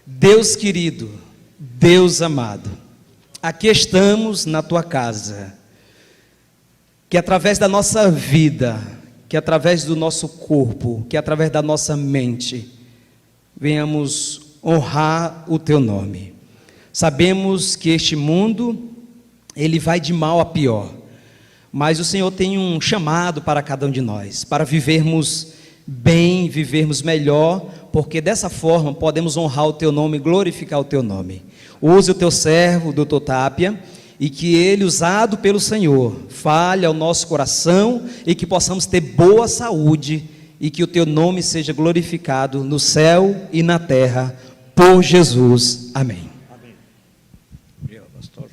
Deus querido, Deus amado, aqui estamos na tua casa, que através da nossa vida, que através do nosso corpo, que através da nossa mente, venhamos honrar o teu nome. Sabemos que este mundo, ele vai de mal a pior, mas o Senhor tem um chamado para cada um de nós, para vivermos bem, vivermos melhor, porque dessa forma podemos honrar o teu nome, glorificar o teu nome. Use o teu servo, o doutor Tapia, e que ele, usado pelo Senhor, fale ao nosso coração e que possamos ter boa saúde e que o teu nome seja glorificado no céu e na terra, por Jesus. Amém. Amém. Obrigado, pastor.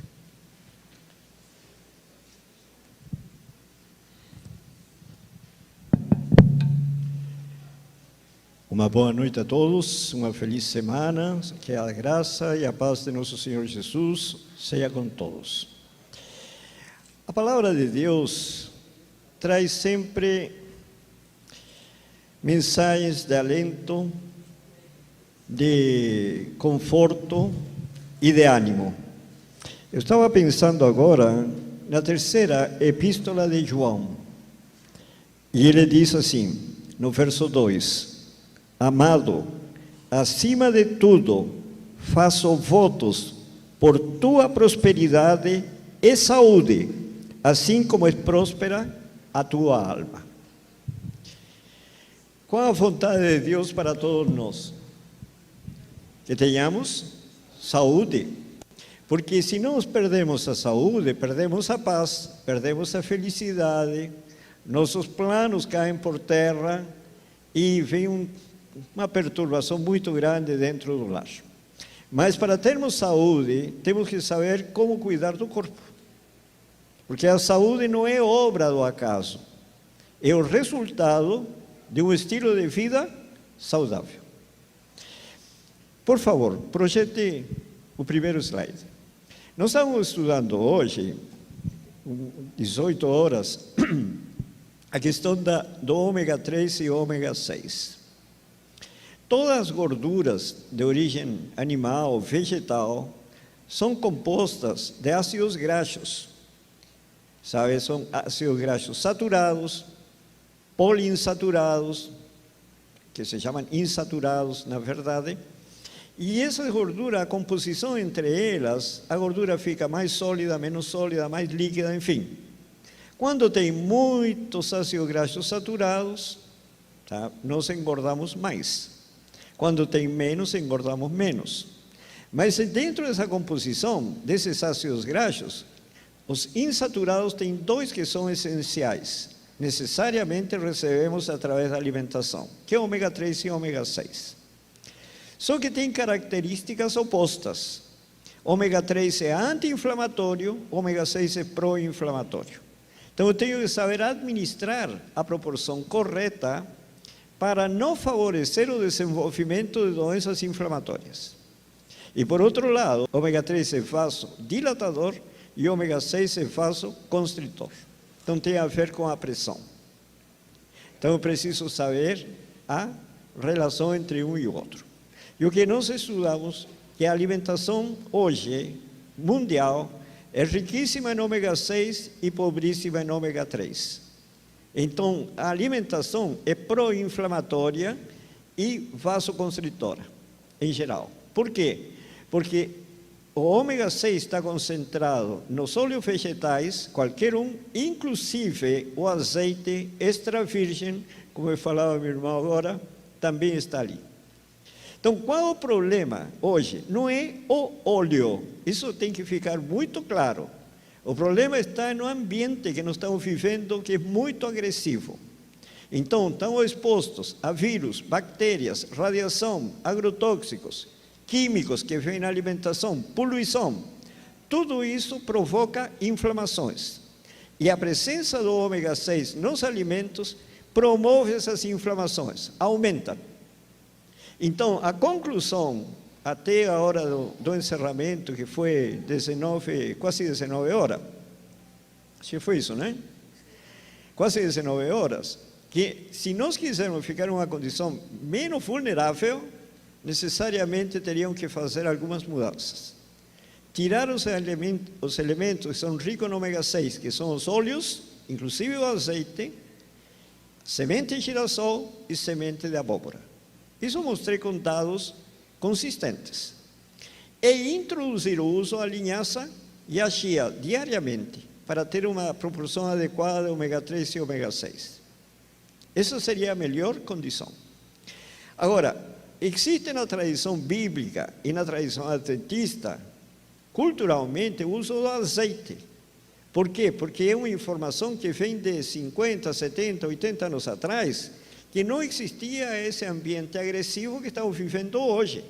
Uma boa noite a todos, uma feliz semana, que a graça e a paz de nosso Senhor Jesus seja com todos. A palavra de Deus traz sempre mensagens de alento, de conforto e de ânimo. Eu estava pensando agora na terceira epístola de João, e ele diz assim, no verso 2: Amado, acima de tudo, faço votos por tua prosperidade e saúde, assim como é próspera a tua alma. Qual a vontade de Deus para todos nós? Que tenhamos saúde, porque se nós perdemos a saúde, perdemos a paz, perdemos a felicidade, nossos planos caem por terra e vem uma perturbação muito grande dentro do lar. Mas para termos saúde, temos que saber como cuidar do corpo, porque a saúde não é obra do acaso, é o resultado de um estilo de vida saudável. Por favor, projete o primeiro slide. Nós estamos estudando hoje, 18 horas, a questão do ômega 3 e ômega 6. Todas as gorduras de origem animal, vegetal, são compostas de ácidos graxos. Sabe, são ácidos graxos saturados, poliinsaturados, que se chamam insaturados, na verdade. E essa gordura, a composição entre elas, a gordura fica mais sólida, menos sólida, mais líquida, enfim. Quando tem muitos ácidos graxos saturados, tá, nós engordamos mais. Quando tem menos, engordamos menos. Mas dentro dessa composição, desses ácidos graxos, os insaturados têm dois que são essenciais. Necessariamente recebemos através da alimentação, que é ômega 3 e ômega 6. Só que tem características opostas. Ômega 3 é anti-inflamatório, ômega 6 é pró-inflamatório. Então eu tenho que saber administrar a proporção correta para não favorecer o desenvolvimento de doenças inflamatórias. E por outro lado, ômega 3 é vasodilatador e ômega 6 é vasoconstritor. Então tem a ver com a pressão. Então eu preciso saber a relação entre um e o outro. E o que nós estudamos, que a alimentação hoje, mundial, é riquíssima em ômega 6 e pobríssima em ômega 3. Então, a alimentação é pró-inflamatória e vasoconstritora, em geral. Por quê? Porque o ômega 6 está concentrado nos óleos vegetais, qualquer um, inclusive o azeite extra virgem, como eu falava meu irmão agora, também está ali. Então, qual é o problema hoje? Não é o óleo, isso tem que ficar muito claro. O problema está no ambiente que nós estamos vivendo, que é muito agressivo. Então, estamos expostos a vírus, bactérias, radiação, agrotóxicos, químicos que vêm na alimentação, poluição. Tudo isso provoca inflamações. E a presença do ômega 6 nos alimentos promove essas inflamações, aumenta. Então, a conclusão, até a hora do encerramento, que foi 19, quase 19 horas, acho que foi isso, né? Quase 19 horas, que se nós quisermos ficar em uma condição menos vulnerável, necessariamente teriam que fazer algumas mudanças. Tirar os elementos que são ricos no ômega 6, que são os óleos, inclusive o azeite, semente de girassol e semente de abóbora. Isso eu mostrei com dados consistentes. E introduzir o uso da linhaça e a chia diariamente, para ter uma proporção adequada de ômega 3 e ômega 6. Essa seria a melhor condição. Agora, existe na tradição bíblica e na tradição adventista, culturalmente, o uso do azeite. Por quê? Porque é uma informação que vem de 50, 70, 80 anos atrás, que não existia esse ambiente agressivo que estamos vivendo hoje.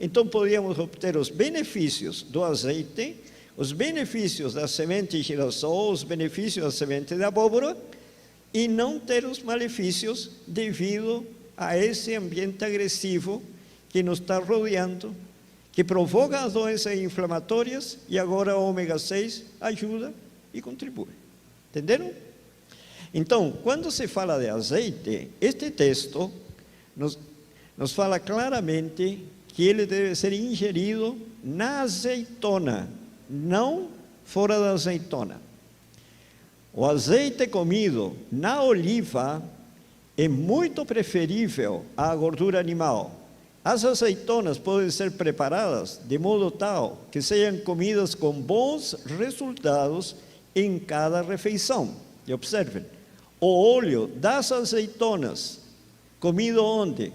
Então, podíamos obter os benefícios do azeite, os benefícios da semente de girassol, os benefícios da semente de abóbora, e não ter os malefícios devido a esse ambiente agressivo que nos está rodeando, que provoca as doenças inflamatórias, e agora o ômega 6 ajuda e contribui. Entenderam? Então, quando se fala de azeite, este texto nos fala claramente que ele deve ser ingerido na azeitona, não fora da azeitona. O azeite comido na oliva é muito preferível à gordura animal. As azeitonas podem ser preparadas de modo tal que sejam comidas com bons resultados em cada refeição. E observem, o óleo das azeitonas, comido onde?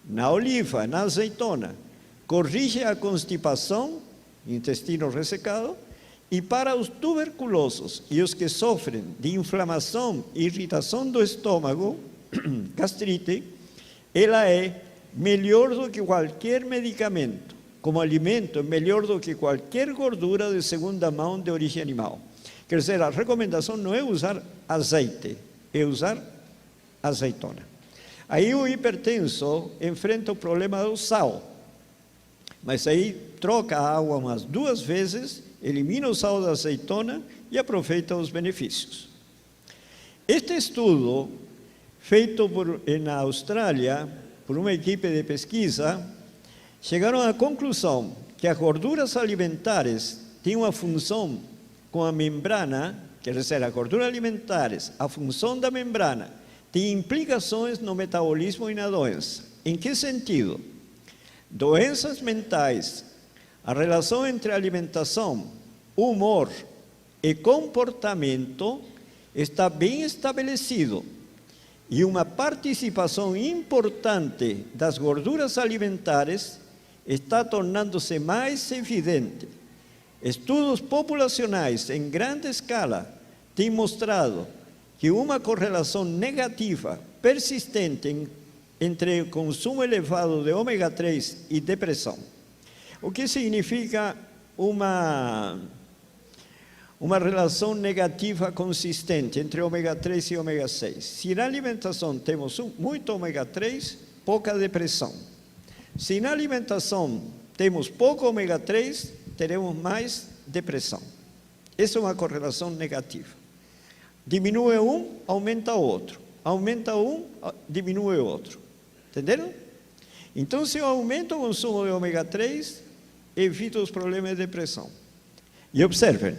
Na oliva, na azeitona, corrige a constipação, intestino ressecado, e para os tuberculosos e os que sofrem de inflamação e irritação do estômago, gastrite, ela é melhor do que qualquer medicamento. Como alimento, é melhor do que qualquer gordura de segunda mão de origem animal. Quer dizer, a recomendação não é usar azeite, é usar azeitona. Aí o hipertenso enfrenta o problema do sal, mas aí troca a água umas 2 vezes, elimina o sal da azeitona e aproveita os benefícios. Este estudo, feito na Austrália, por uma equipe de pesquisa, chegaram à conclusão que as gorduras alimentares têm uma função com a membrana, quer dizer, as gorduras alimentares, a função da membrana, tem implicações no metabolismo e na doença. Em que sentido? Doenças mentais, a relação entre alimentação, humor e comportamento está bem estabelecido, e uma participação importante das gorduras alimentares está tornando-se mais evidente. Estudos populacionais em grande escala têm mostrado que uma correlação negativa persistente entre o consumo elevado de ômega 3 e depressão. O que significa uma relação negativa consistente entre ômega 3 e ômega 6? Se na alimentação temos muito ômega 3, pouca depressão. Se na alimentação temos pouco ômega 3, teremos mais depressão. Essa é uma correlação negativa. Diminui um, aumenta o outro. Aumenta um, diminui o outro. Entenderam? Então, se eu aumento o consumo de ômega 3, evito os problemas de depressão. E observem,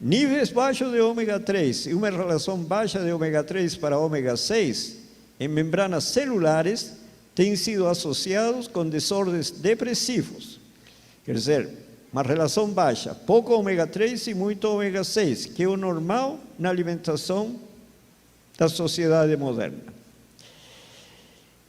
níveis baixos de ômega 3 e uma relação baixa de ômega 3 para ômega 6 em membranas celulares têm sido associados com desordens depressivos. Quer dizer, uma relação baixa, pouco ômega 3 e muito ômega 6, que é o normal na alimentação da sociedade moderna.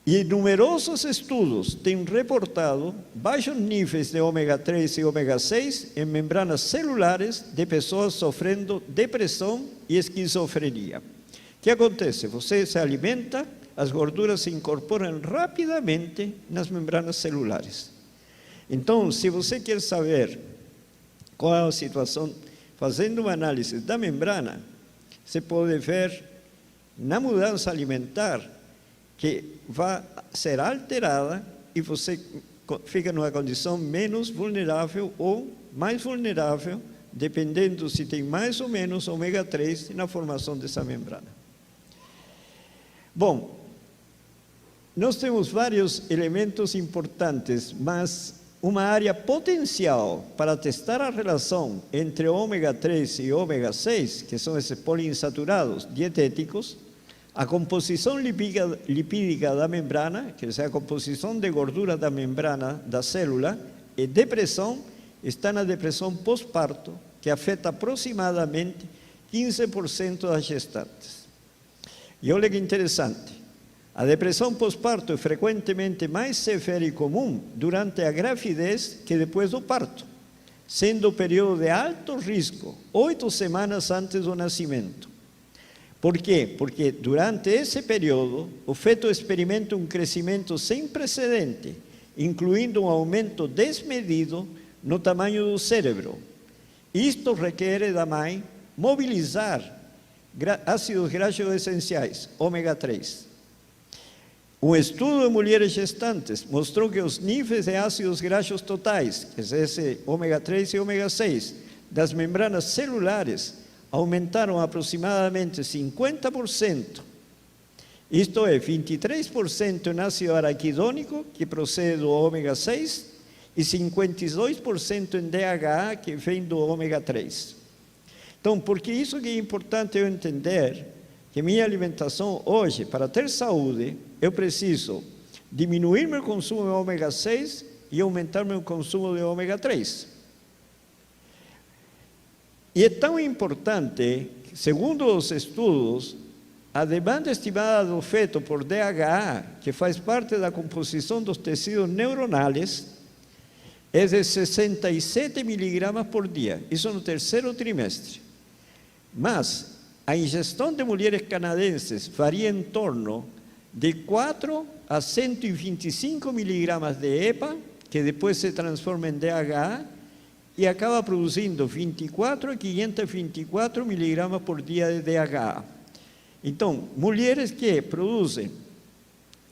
E numerosos estudos têm reportado baixos níveis de ômega 3 e ômega 6 em membranas celulares de pessoas sofrendo depressão e esquizofrenia. O que acontece? Você se alimenta, as gorduras se incorporam rapidamente nas membranas celulares. Então, se você quer saber qual é a situação, fazendo uma análise da membrana, você pode ver na mudança alimentar que vai ser alterada e você fica numa condição menos vulnerável ou mais vulnerável, dependendo se tem mais ou menos ômega 3 na formação dessa membrana. Bom, nós temos vários elementos importantes, mas uma área potencial para testar a relação entre ômega 3 e ômega 6, que são esses poliinsaturados dietéticos, a composição lipídica da membrana, quer dizer, a composição de gordura da membrana da célula, e depressão, está na depressão pós-parto, que afeta aproximadamente 15% das gestantes. E olha que interessante, a depressão pós-parto é frequentemente mais severa e comum durante a gravidez que depois do parto, sendo o período de alto risco 8 semanas antes do nascimento. Por quê? Porque durante esse período, o feto experimenta um crescimento sem precedente, incluindo um aumento desmedido no tamanho do cérebro. Isto requer da mãe mobilizar ácidos graxos essenciais, ômega 3. Um estudo de mulheres gestantes mostrou que os níveis de ácidos graxos totais, que é esse ômega 3 e ômega 6, das membranas celulares, aumentaram aproximadamente 50%. Isto é, 23% em ácido araquidônico, que procede do ômega 6, e 52% em DHA, que vem do ômega 3. Então, porque isso que é importante eu entender, que minha alimentação hoje, para ter saúde, eu preciso diminuir meu consumo de ômega 6 e aumentar meu consumo de ômega 3. E é tão importante, segundo os estudos, a demanda estimada do feto por DHA, que faz parte da composição dos tecidos neuronais, é de 67 miligramas por dia, isso no terceiro trimestre. Mas a ingestão de mulheres canadenses varia em torno de 4 a 125 miligramas de EPA, que depois se transforma em DHA, e acaba produzindo 24 a 524 miligramas por dia de DHA. Então, mulheres que produzem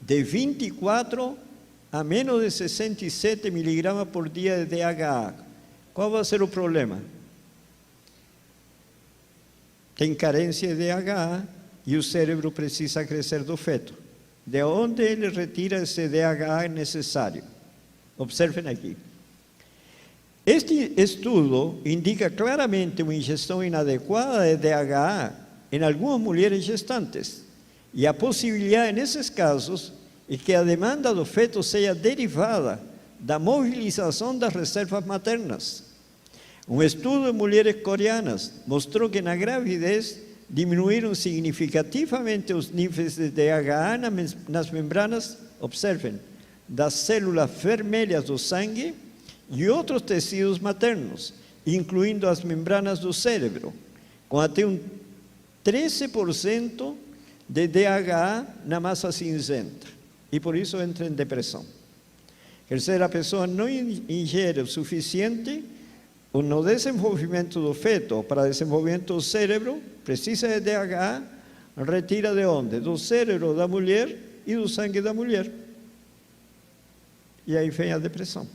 de 24 a menos de 67 miligramas por dia de DHA, qual vai ser o problema? Tem carência de DHA e o cérebro precisa crescer do feto. De onde ele retira esse DHA necessário? Observem aqui. Este estudo indica claramente uma ingestão inadequada de DHA em algumas mulheres gestantes, e a possibilidade nesses casos é que a demanda do feto seja derivada da mobilização das reservas maternas. Um estudo de mulheres coreanas mostrou que na gravidez diminuíram significativamente os níveis de DHA nas membranas, observem, das células vermelhas do sangue e outros tecidos maternos, incluindo as membranas do cérebro, com até um 13% de DHA na massa cinzenta, e por isso entra em depressão. Quer dizer, a pessoa não ingere o suficiente no desenvolvimento do feto, para desenvolvimento do cérebro, precisa de DHA, retira de onde? Do cérebro da mulher e do sangue da mulher. E aí vem a depressão.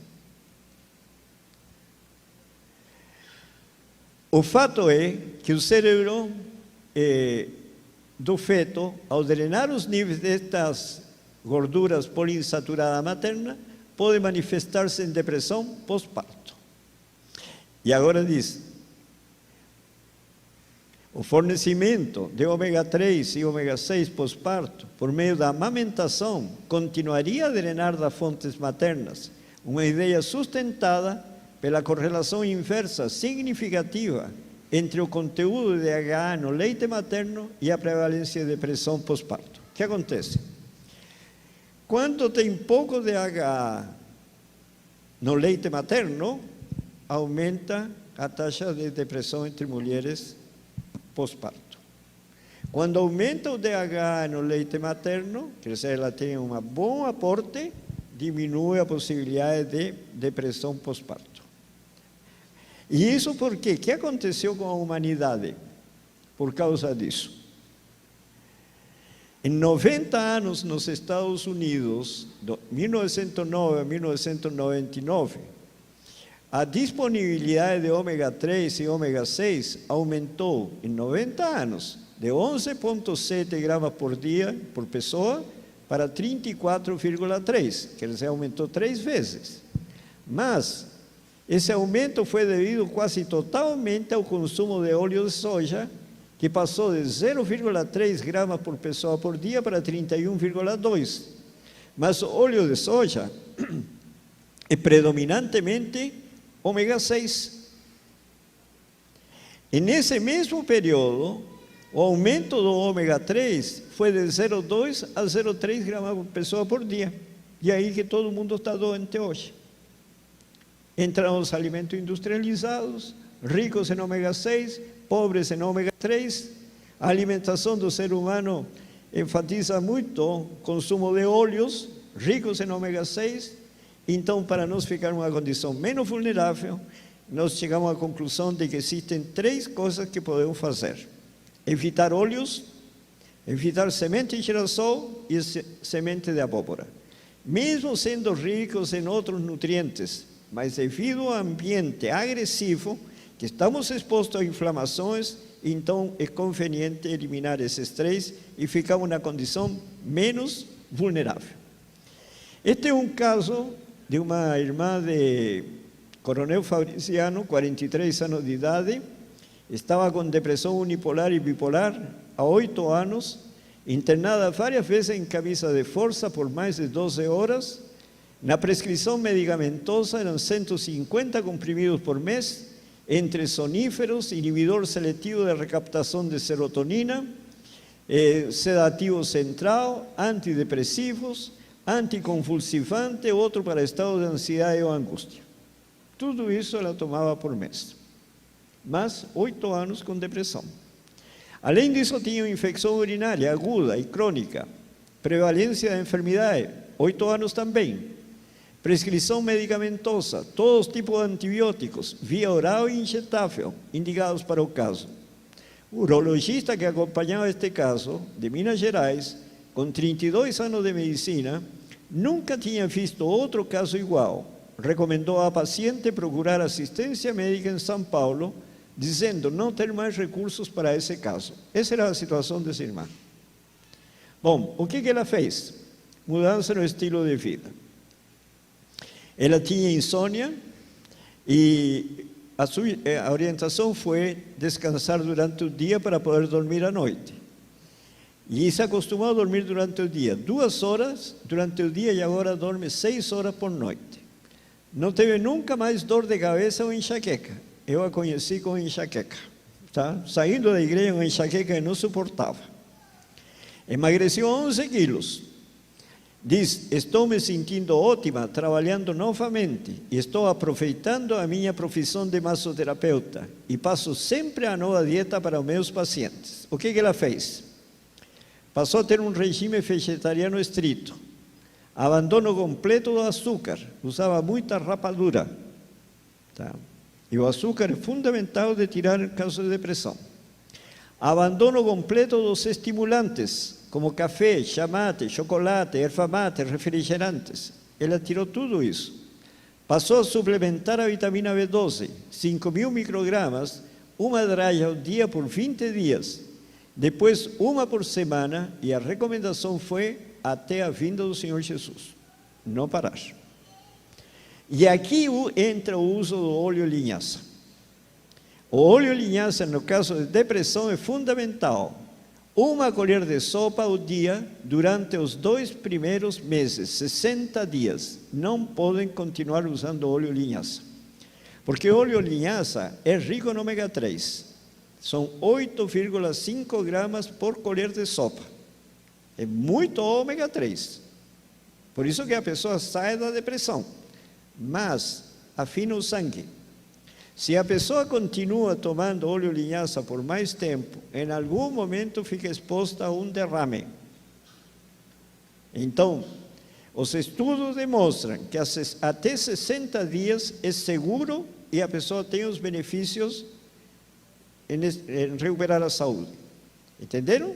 O fato é que o cérebro do feto, ao drenar os níveis destas gorduras poliinsaturadas materna, pode manifestar-se em depressão pós-parto. E agora diz, o fornecimento de ômega 3 e ômega 6 pós-parto, por meio da amamentação, continuaria a drenar das fontes maternas, uma ideia sustentada pela correlação inversa significativa entre o conteúdo de DHA no leite materno e a prevalência de depressão pós-parto. O que acontece? Quando tem pouco DHA no leite materno, aumenta a taxa de depressão entre mulheres pós-parto. Quando aumenta o DHA no leite materno, quer dizer, ela tem um bom aporte, diminui a possibilidade de depressão pós-parto. E isso por quê? O que aconteceu com a humanidade por causa disso? Em 90 anos nos Estados Unidos, de 1909 a 1999, a disponibilidade de ômega 3 e ômega 6 aumentou em 90 anos de 11,7 gramas por dia por pessoa para 34,3, quer dizer, aumentou 3 vezes. Mas esse aumento foi devido quase totalmente ao consumo de óleo de soja, que passou de 0,3 gramas por pessoa por dia para 31,2. Mas o óleo de soja é predominantemente ômega 6. E nesse mesmo período, o aumento do ômega 3 foi de 0,2 a 0,3 gramas por pessoa por dia. E aí que todo mundo está doente hoje. Entram os alimentos industrializados, ricos em ômega 6, pobres em ômega 3. A alimentação do ser humano enfatiza muito o consumo de óleos, ricos em ômega 6. Então, para nós ficar em uma condição menos vulnerável, nós chegamos à conclusão de que existem 3 coisas que podemos fazer: evitar óleos, evitar semente de girassol e semente de abóbora. Mesmo sendo ricos em outros nutrientes, mas devido ao ambiente agressivo, que estamos expostos a inflamações, então é conveniente eliminar esses 3 e ficamos na condição menos vulnerável. Este é um caso de uma irmã de Coronel Fabriciano, 43 anos de idade, estava com depressão unipolar e bipolar há 8 anos, internada várias vezes em camisa de força por mais de 12 horas. Na prescrição medicamentosa eram 150 comprimidos por mês, entre soníferos, inibidor seletivo de recaptação de serotonina, sedativo central, antidepressivos, anticonvulsivante, outro para estado de ansiedade ou angústia. Tudo isso ela tomava por mês. Mas 8 anos com depressão. Além disso, tinha uma infecção urinária aguda e crônica, prevalência da enfermidade, 8 anos também. Prescrição medicamentosa, todos os tipos de antibióticos, via oral e injetável, indicados para o caso. O urologista que acompanhava este caso, de Minas Gerais, com 32 anos de medicina, nunca tinha visto outro caso igual. Recomendou à paciente procurar assistência médica em São Paulo, dizendo não ter mais recursos para esse caso. Essa era a situação dessa irmã. Bom, o que ela fez? Mudança no estilo de vida. Ela tinha insônia e a orientação foi descansar durante o dia para poder dormir à noite. E se acostumou a dormir durante o dia 2 horas durante o dia e agora dorme 6 horas por noite. Não teve nunca mais dor de cabeça ou enxaqueca. Eu a conheci com enxaqueca, tá? Saindo da igreja com enxaqueca que não suportava. Emagreceu 11 quilos. Diz: estou me sentindo ótima, trabalhando novamente e estou aproveitando a minha profissão de massoterapeuta e passo sempre a nova dieta para os meus pacientes. O que ela fez? Passou a ter um regime vegetariano estrito, abandono completo do açúcar, usava muita rapadura, tá? E o açúcar é fundamental de tirar em caso de depressão. Abandono completo dos estimulantes, como café, chamate, chocolate, erva mate, refrigerantes. Ela tirou tudo isso. Passou a suplementar a vitamina B12, 5.000 microgramas, uma dose ao dia por 20 dias. Depois, uma por semana, e a recomendação foi até a vinda do Senhor Jesus. Não parar. E aqui entra o uso do óleo linhaça. O óleo linhaça, no caso de depressão, é fundamental. 1 colher de sopa ao dia durante os 2 primeiros meses, 60 dias. Não podem continuar usando óleo linhaça. Porque o óleo linhaça é rico no ômega 3. São 8,5 gramas por colher de sopa. É muito ômega 3. Por isso que a pessoa sai da depressão. Mas afina o sangue. Se a pessoa continua tomando óleo linhaça por mais tempo, em algum momento fica exposta a um derrame. Então, os estudos demonstram que até 60 dias é seguro e a pessoa tem os benefícios em recuperar a saúde. Entenderam?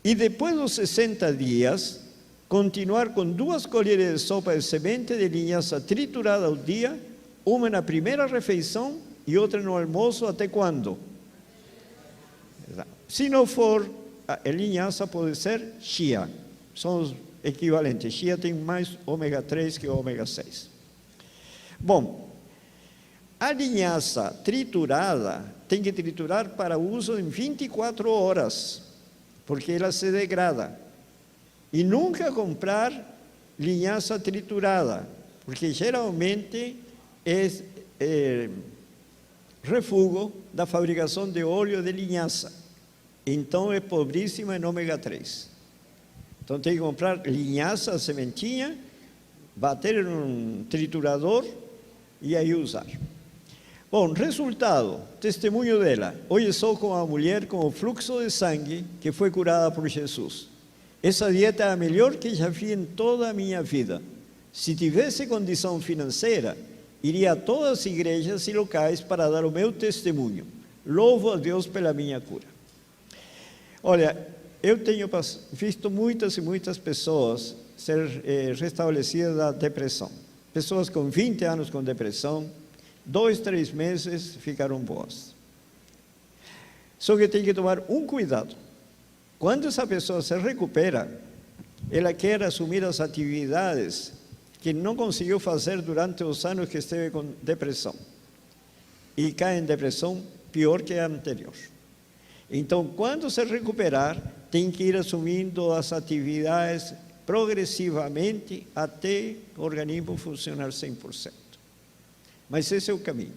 E depois dos 60 dias, continuar com 2 colheres de sopa de semente de linhaça triturada ao dia, uma na primeira refeição e outra no almoço, até quando? Se não for a linhaça pode ser chia. São os equivalentes. Chia tem mais ômega 3 que ômega 6. Bom, a linhaça triturada tem que triturar para uso em 24 horas, porque ela se degrada. E nunca comprar linhaça triturada, porque geralmente é refúgio da fabricação de óleo de linhaça. Então é pobríssima em ômega 3. Então tem que comprar linhaça, sementinha, bater em um triturador e aí usar. Bom, resultado, testemunho dela. Hoje sou com a mulher com o fluxo de sangue que foi curada por Jesus. Essa dieta é a melhor que já fiz em toda a minha vida. Se tivesse condição financeira, iria a todas as igrejas e locais para dar o meu testemunho. Louvo a Deus pela minha cura. Olha, eu tenho visto muitas e muitas pessoas ser restabelecidas da depressão. Pessoas com 20 anos com depressão, 2, 3 meses ficaram boas. Só que tem que tomar um cuidado. Quando essa pessoa se recupera, ela quer assumir as atividades que não conseguiu fazer durante os anos que esteve com depressão. E cai em depressão pior que a anterior. Então, quando se recuperar, tem que ir assumindo as atividades progressivamente até o organismo funcionar 100%. Mas esse é o caminho.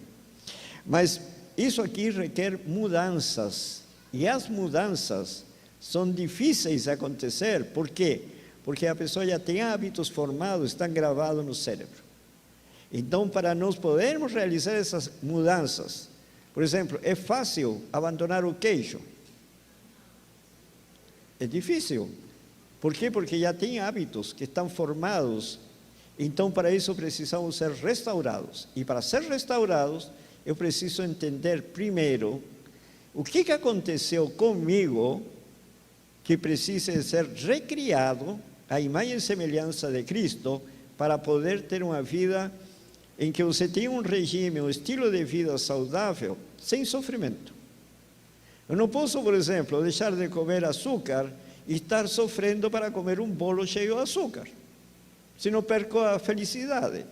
Mas isso aqui requer mudanças. E as mudanças são difíceis de acontecer. Por quê? Porque a pessoa já tem hábitos formados, estão gravados no cérebro. Então, para nós podermos realizar essas mudanças, por exemplo, é fácil abandonar o queijo? É difícil. Por quê? Porque já tem hábitos que estão formados. Então, para isso, precisamos ser restaurados. E para ser restaurados, eu preciso entender primeiro o que aconteceu comigo que precisa ser recriado à imagem e semelhança de Cristo para poder ter uma vida em que você tem um regime, um estilo de vida saudável, sem sofrimento. Eu não posso, por exemplo, deixar de comer açúcar e estar sofrendo para comer um bolo cheio de açúcar. Senão perco a felicidade.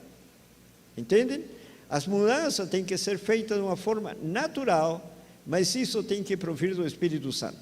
Entendem? As mudanças têm que ser feitas de uma forma natural, mas isso tem que provir do Espírito Santo.